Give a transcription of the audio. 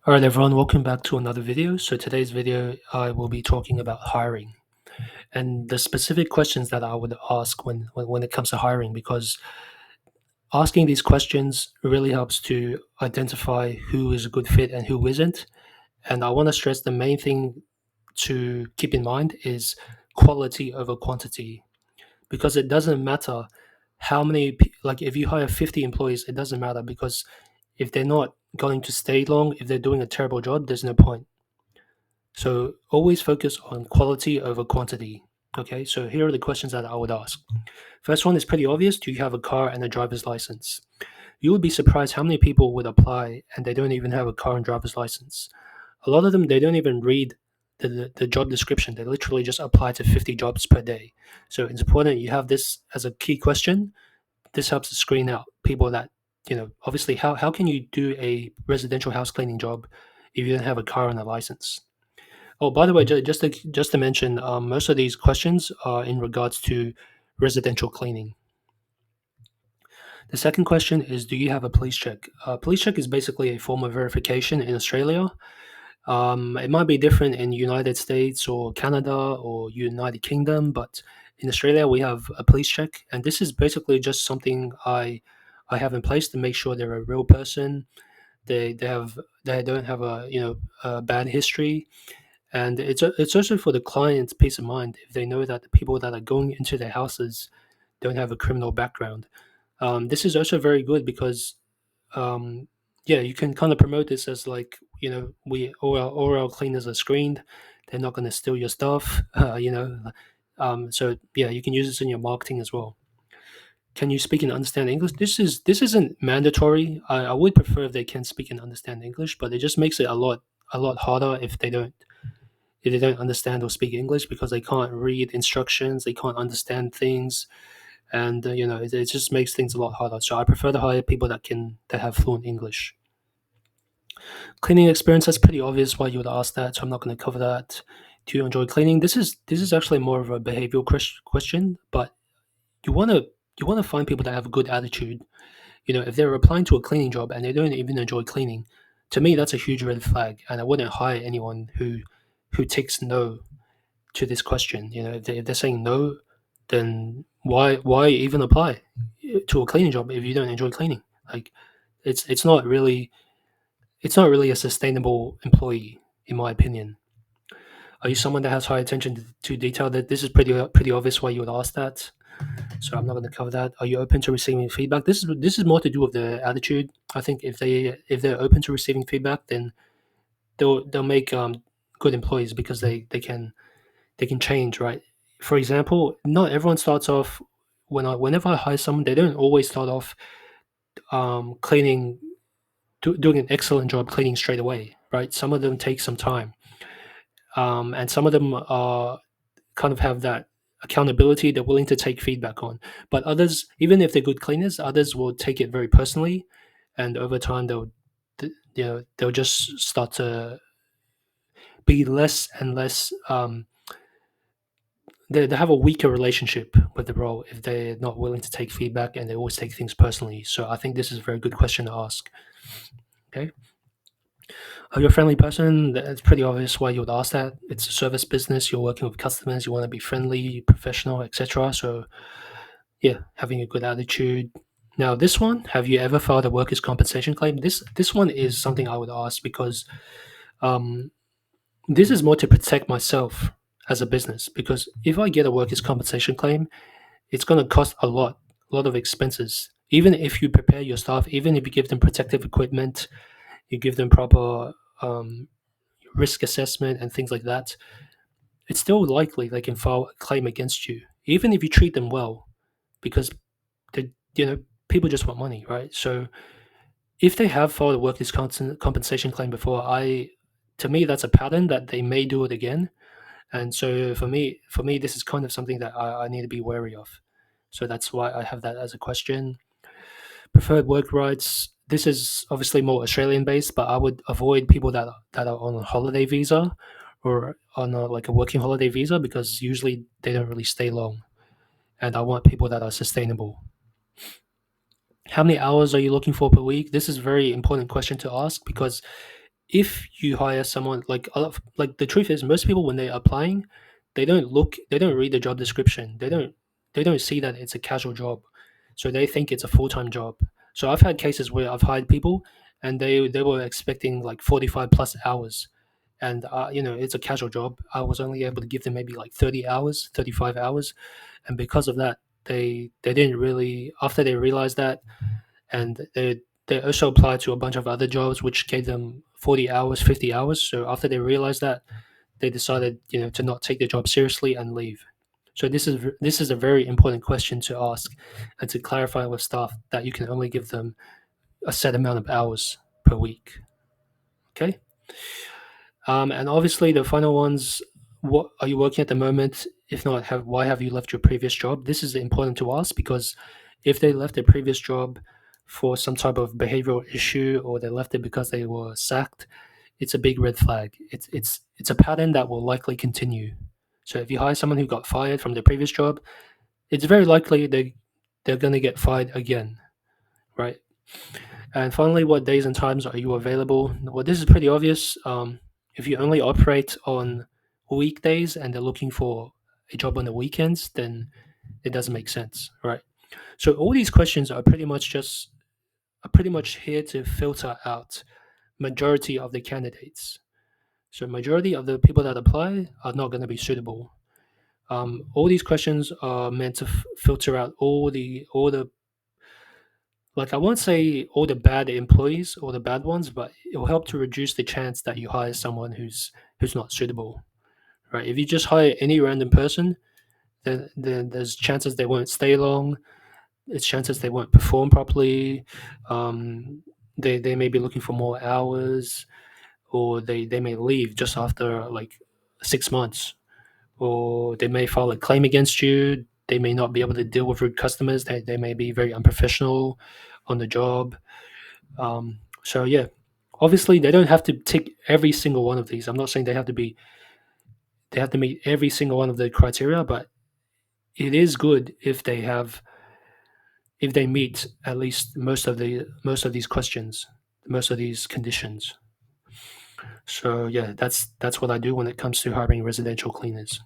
All right, everyone, welcome back to another video. So today's video, I will be talking about hiring and the specific questions that I would ask when it comes to hiring, because asking these questions really helps to identify who is a good fit and who isn't. And I want to stress the main thing to keep in mind is quality over quantity, because it doesn't matter how many, like if you hire 50 employees, it doesn't matter because if they're not going to stay long, if they're doing a terrible job, there's no point. So always focus on quality over quantity. Okay, so here are the questions that I would ask. First one is pretty obvious. Do you have a car and a driver's license? You would be surprised how many people would apply and they don't even have a car and driver's license. A lot of them, they don't even read the job description. They literally just apply to 50 jobs per day. So it's important you have this as a key question. This helps to screen out people that, obviously, how can you do a residential house cleaning job if you don't have a car and a license? Oh, by the way, just to mention, most of these questions are in regards to residential cleaning. The second question is, do you have a police check? Police check is basically a form of verification in Australia. It might be different in United States or Canada or United Kingdom, but in Australia we have a police check, and this is basically just something I have in place to make sure they're a real person. They don't have a bad history, and it's also for the client's peace of mind if they know that the people that are going into their houses don't have a criminal background. This is also very good because um, yeah, you can kind of promote this as like, we all our cleaners are screened. They're not going to steal your stuff. So yeah, you can use this in your marketing as well. Can you speak and understand English? This isn't mandatory. I would prefer if they can speak and understand English, but it just makes it a lot harder if they don't understand or speak English because they can't read instructions, they can't understand things, and it just makes things a lot harder. So I prefer to hire people that have fluent English. Cleaning experience, that's pretty obvious why you would ask that, so I'm not going to cover that. Do you enjoy cleaning? This is actually more of a behavioral question, but you want to you want to find people that have a good attitude. If they're applying to a cleaning job and they don't even enjoy cleaning, to me that's a huge red flag, and I wouldn't hire anyone who takes no to this question. If they're saying no, then why even apply to a cleaning job if you don't enjoy cleaning? Like, it's not really a sustainable employee, in my opinion. Are you someone that has high attention to detail? That this is pretty obvious why you would ask that. So I'm not going to cover that. Are you open to receiving feedback? This is more to do with the attitude. I think if they're open to receiving feedback, then they'll make good employees because they can change, right? For example, not everyone starts off whenever I hire someone, they don't always start off cleaning, doing an excellent job cleaning straight away, right? Some of them take some time, and some of them are kind of have that accountability. They're willing to take feedback on, but others, even if they're good cleaners, others will take it very personally, and over time they'll just start to be less and less. They have a weaker relationship with the role if they're not willing to take feedback and they always take things personally. So I think this is a very good question to ask. Okay. Are you a friendly person? It's pretty obvious why you would ask that. It's a service business. You're working with customers. You want to be friendly, professional, etc. So yeah, having a good attitude. Now this one, have you ever filed a workers' compensation claim? This one is something I would ask because um, this is more to protect myself as a business. Because if I get a workers' compensation claim, it's going to cost a lot of expenses. Even if you prepare your staff, even if you give them protective equipment, you give them proper um, risk assessment and things like that, it's still likely they can file a claim against you, even if you treat them well, because they, people just want money, right? So if they have filed a workers' compensation claim before, to me that's a pattern that they may do it again, and so for me, this is kind of something that I need to be wary of. So that's why I have that as a question. Preferred work rights. This is obviously more Australian based, but I would avoid people that are on a holiday visa or on like a working holiday visa because usually they don't really stay long. And I want people that are sustainable. How many hours are you looking for per week? This is a very important question to ask because if you hire someone like like the truth is most people when they're applying, they don't read the job description. They don't see that it's a casual job. So they think it's a full-time job. So I've had cases where I've hired people and they were expecting like 45 plus hours, and it's a casual job. I was only able to give them maybe like 30 hours, 35 hours, and because of that they didn't really, after they realized that, and they also applied to a bunch of other jobs which gave them 40 hours, 50 hours. So after they realized that, they decided to not take the job seriously and leave. So this is a very important question to ask and to clarify with staff, that you can only give them a set amount of hours per week. Okay. And obviously the final ones, what are you working at the moment? If not, why have you left your previous job? This is important to ask because if they left their previous job for some type of behavioral issue, or they left it because they were sacked, it's a big red flag. It's a pattern that will likely continue. So if you hire someone who got fired from their previous job, it's very likely they're going to get fired again, right? And finally, what days and times are you available? Well, this is pretty obvious. If you only operate on weekdays and they're looking for a job on the weekends, then it doesn't make sense, right? So all these questions are pretty much here to filter out majority of the candidates. So majority of the people that apply are not going to be suitable. All these questions are meant to filter out all the, like, I won't say all the bad employees or the bad ones, but it will help to reduce the chance that you hire someone who's not suitable, right? If you just hire any random person, then there's chances they won't stay long. It's chances they won't perform properly. They may be looking for more hours, or they may leave just after like 6 months, or they may file a claim against you. They may not be able to deal with rude customers. They may be very unprofessional on the job. So yeah, obviously they don't have to tick every single one of these. I'm not saying they have to meet every single one of the criteria, but it is good if they meet at least most of these questions, most of these conditions. So yeah, that's what I do when it comes to hiring residential cleaners.